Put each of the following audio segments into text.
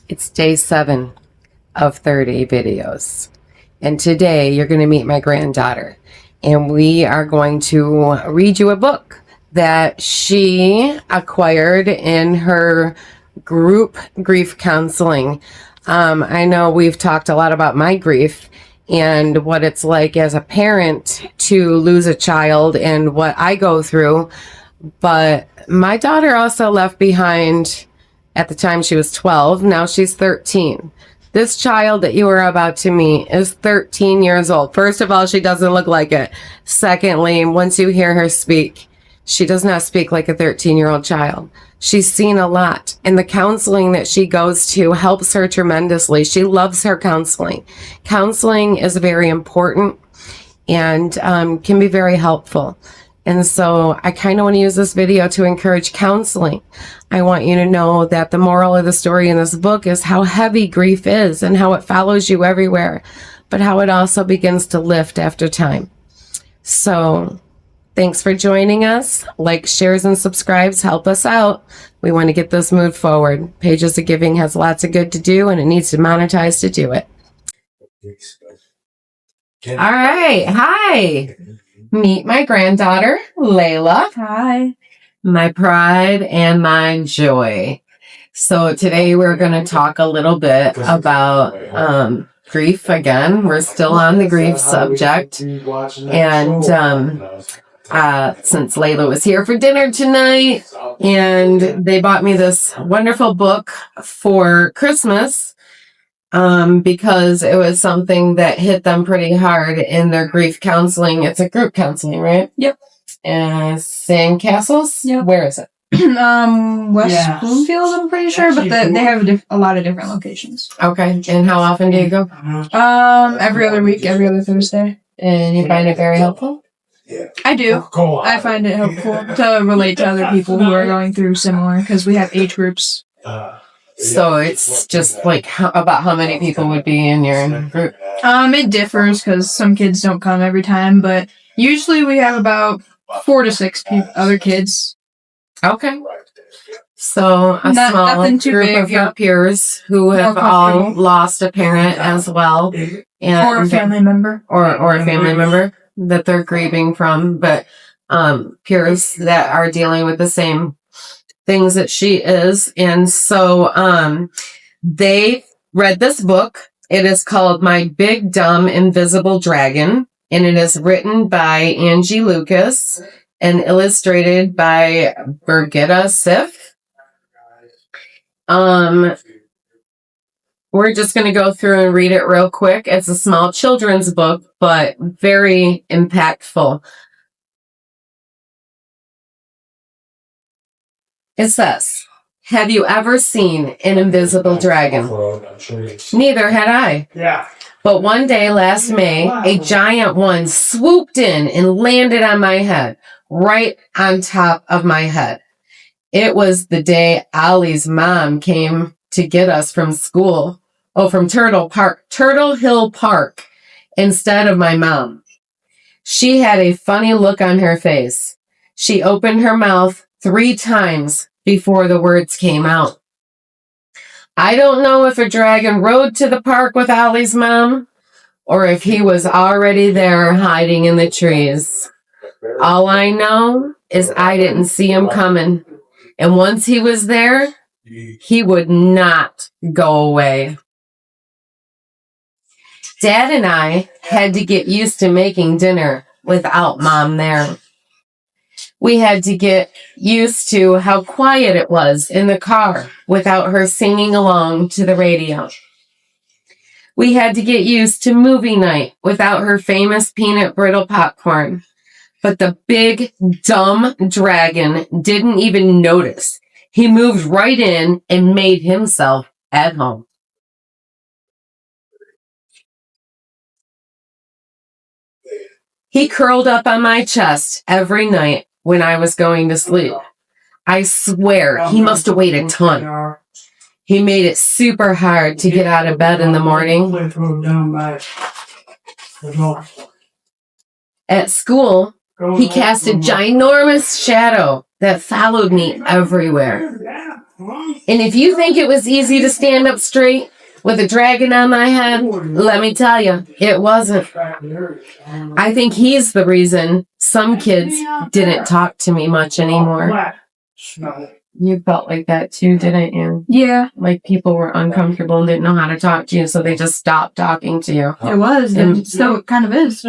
It's day 7 of 30 videos. And today you're going to meet my granddaughter. And we are going to read you a book that she acquired in her group grief counseling. I know we've talked a lot about my grief and what it's like as a parent to lose a child and what I go through. But my daughter also left behind, at the time she was 12, now she's 13. This child that you are about to meet is 13 years old. First of all, she doesn't look like it. Secondly, once you hear her speak, she does not speak like a 13-year-old child. She's seen a lot, and the counseling that she goes to helps her tremendously. She loves her counseling. Counseling is very important and can be very helpful. And so I kind of want to use this video to encourage counseling. I want you to know that the moral of the story in this book is how heavy grief is and how it follows you everywhere, but how it also begins to lift after time. So thanks for joining us. Like, shares, and subscribes help us out. We want to get this moved forward. Pages of Giving has lots of good to do, and it needs to monetize to do it. All right. Hi. Meet my granddaughter, Layla. Hi. My pride and my joy. So today we're going to talk a little bit about grief again. We're still on the grief subject. And since Layla was here for dinner tonight, and they bought me this wonderful book for Christmas, because it was something that hit them pretty hard in their grief counseling. It's a group counseling, right? Yep. Sandcastles? Yep. Where is it? West Bloomfield, I'm pretty sure, but they have a lot of different locations. Okay. And how often do you go? Every other week, every other Thursday. And you find it very helpful? I do. I find it helpful to relate to other people who are going through similar, because we have age groups. So it's just like about how many people would be in your group? It differs because some kids don't come every time, but usually we have about 4 to 6 other kids. Okay. So small group of your peers who have all lost a parent as well. And or a family member. Or a family member that they're grieving from, but peers that are dealing with the same things that she is. And so they read this book. It is called My Big Dumb Invisible Dragon, and it is written by Angie Lucas and illustrated by Birgitta Sif. We're just going to go through and read it real quick. It's a small children's book, but very impactful. It says, "Have you ever seen an invisible dragon? Neither had I. Yeah. But one day last May, a giant one swooped in and landed on my head, right on top of my head. It was the day Ollie's mom came to get us from school. Oh, from Turtle Hill Park, instead of my mom. She had a funny look on her face. She opened her mouth 3 times before the words came out. I don't know if a dragon rode to the park with Ollie's mom or if he was already there hiding in the trees. All I know is I didn't see him coming. And once he was there, he would not go away. Dad and I had to get used to making dinner without Mom there. We had to get used to how quiet it was in the car without her singing along to the radio. We had to get used to movie night without her famous peanut brittle popcorn. But the big, dumb dragon didn't even notice. He moved right in and made himself at home. He curled up on my chest every night when I was going to sleep. I swear he must have weighed a ton. He made it super hard to get out of bed in the morning. At school, he cast a ginormous shadow that followed me everywhere. And if you think it was easy to stand up straight with a dragon on my head, let me tell you, it wasn't. I think he's the reason some kids didn't talk to me much anymore. You felt like that too, didn't you? Yeah. Like people were uncomfortable and didn't know how to talk to you, so they just stopped talking to you. It was, and it still kind of is.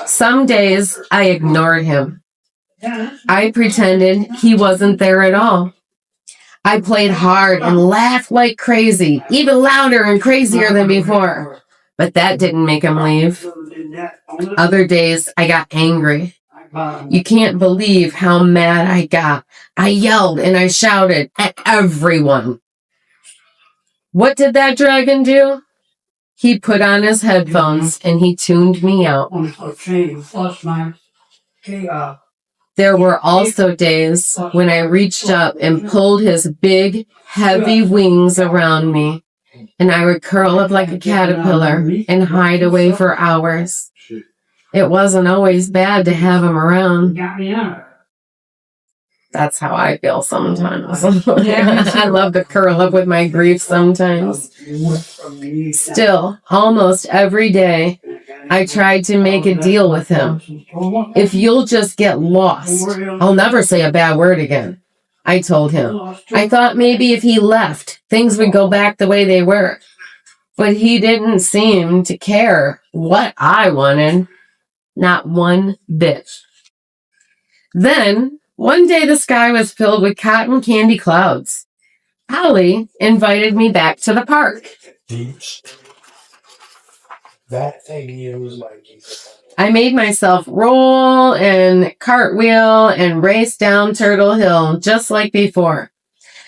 Some days I ignored him. I pretended he wasn't there at all. I played hard and laughed like crazy, even louder and crazier than before. But that didn't make him leave. Other days I got angry. You can't believe how mad I got. I yelled and I shouted at everyone. What did that dragon do? He put on his headphones and he tuned me out. There were also days when I reached up and pulled his big, heavy wings around me, and I would curl up like a caterpillar and hide away for hours. It wasn't always bad to have him around. That's how I feel sometimes. I love to curl up with my grief sometimes. Still, almost every day, I tried to make a deal with him. If you'll just get lost, I'll never say a bad word again, I told him. I thought maybe if he left, things would go back the way they were. But he didn't seem to care what I wanted. Not one bit. Then, one day the sky was filled with cotton candy clouds. Holly invited me back to the park. That thing was like... I made myself roll and cartwheel and race down Turtle Hill just like before.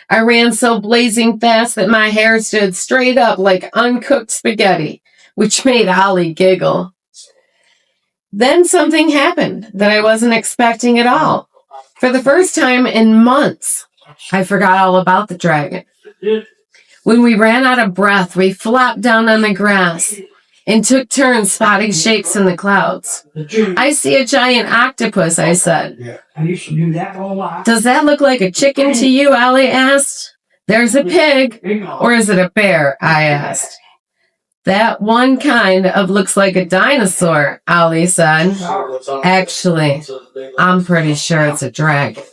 I ran so blazing fast that my hair stood straight up like uncooked spaghetti, which made Holly giggle. Then something happened that I wasn't expecting at all. For the first time in months, I forgot all about the dragon. When we ran out of breath, we flopped down on the grass and took turns spotting shapes in the clouds. I see a giant octopus, I said. Does that look like a chicken to you? Allie asked. There's a pig. Or is it a bear? I asked. That one kind of looks like a dinosaur, Ollie said. Actually, I'm pretty sure it's a dragon.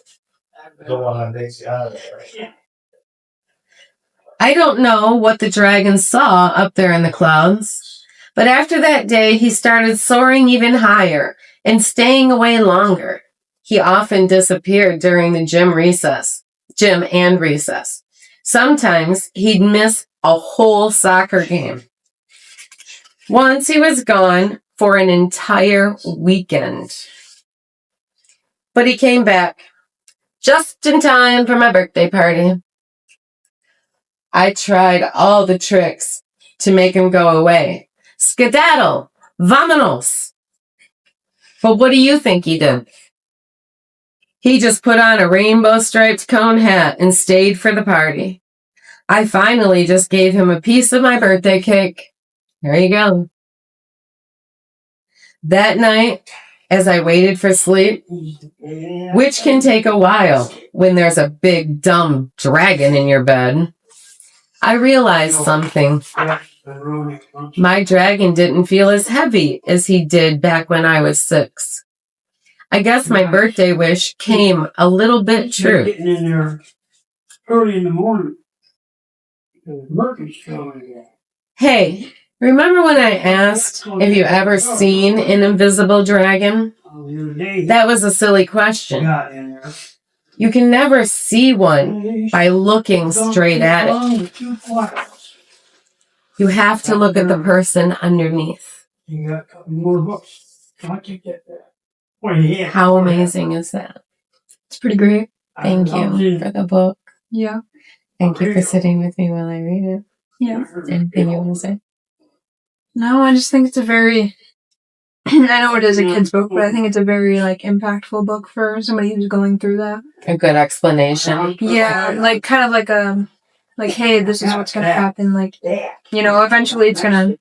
I don't know what the dragon saw up there in the clouds, but after that day, he started soaring even higher and staying away longer. He often disappeared during the gym and recess. Sometimes he'd miss a whole soccer game. Once he was gone for an entire weekend. But he came back just in time for my birthday party. I tried all the tricks to make him go away. Skedaddle! Vamonos! But what do you think he did? He just put on a rainbow-striped cone hat and stayed for the party. I finally just gave him a piece of my birthday cake. There you go. That night, as I waited for sleep, which can take a while when there's a big, dumb dragon in your bed, I realized something. My dragon didn't feel as heavy as he did back when I was 6. I guess my birthday wish came a little bit true. Getting in there early in the morning. Hey, remember when I asked if you ever seen an invisible dragon? That was a silly question. You can never see one by looking straight at it. You have to look at the person underneath. How amazing is that? It's pretty great. Thank you for the book. Yeah. Thank you for sitting with me while I read it. Yeah. Anything you want to say? No, I just think it's a very... I know it is a kid's book, but I think it's a very, impactful book for somebody who's going through that. A good explanation. Yeah, kind of like a... hey, this is what's gonna happen, eventually it's gonna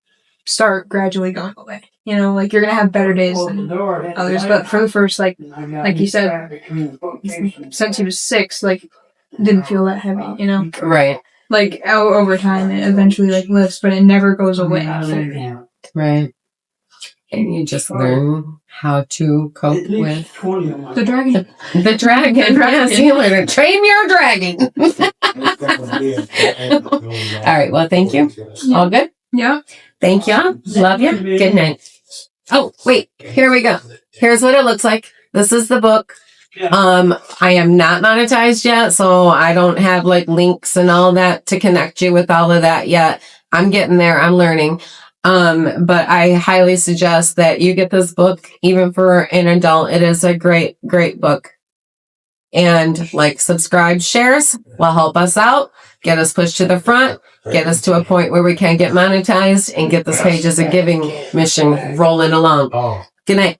start gradually going away. You're gonna have better days than others, but for the first, like you said, since he was 6, didn't feel that heavy, you know? Right. Like, over time, it eventually, like, lifts, but it never goes away. Right. And you just learn how to cope with The dragon. the dragon. Yes, you learn to train your dragon. All right. Well, thank you. Yeah. All good? Yeah. Thank you. Love you. Good night. Oh, wait. Here we go. Here's what it looks like. This is the book. I am not monetized yet, so I don't have like links and all that to connect you with all of that yet. I'm getting there. I'm learning. But I highly suggest that you get this book, even for an adult. It is a great, great book. And like, subscribe, shares will help us out, get us pushed to the front, get us to a point where we can get monetized and get this Pages of Giving mission rolling along. Good night.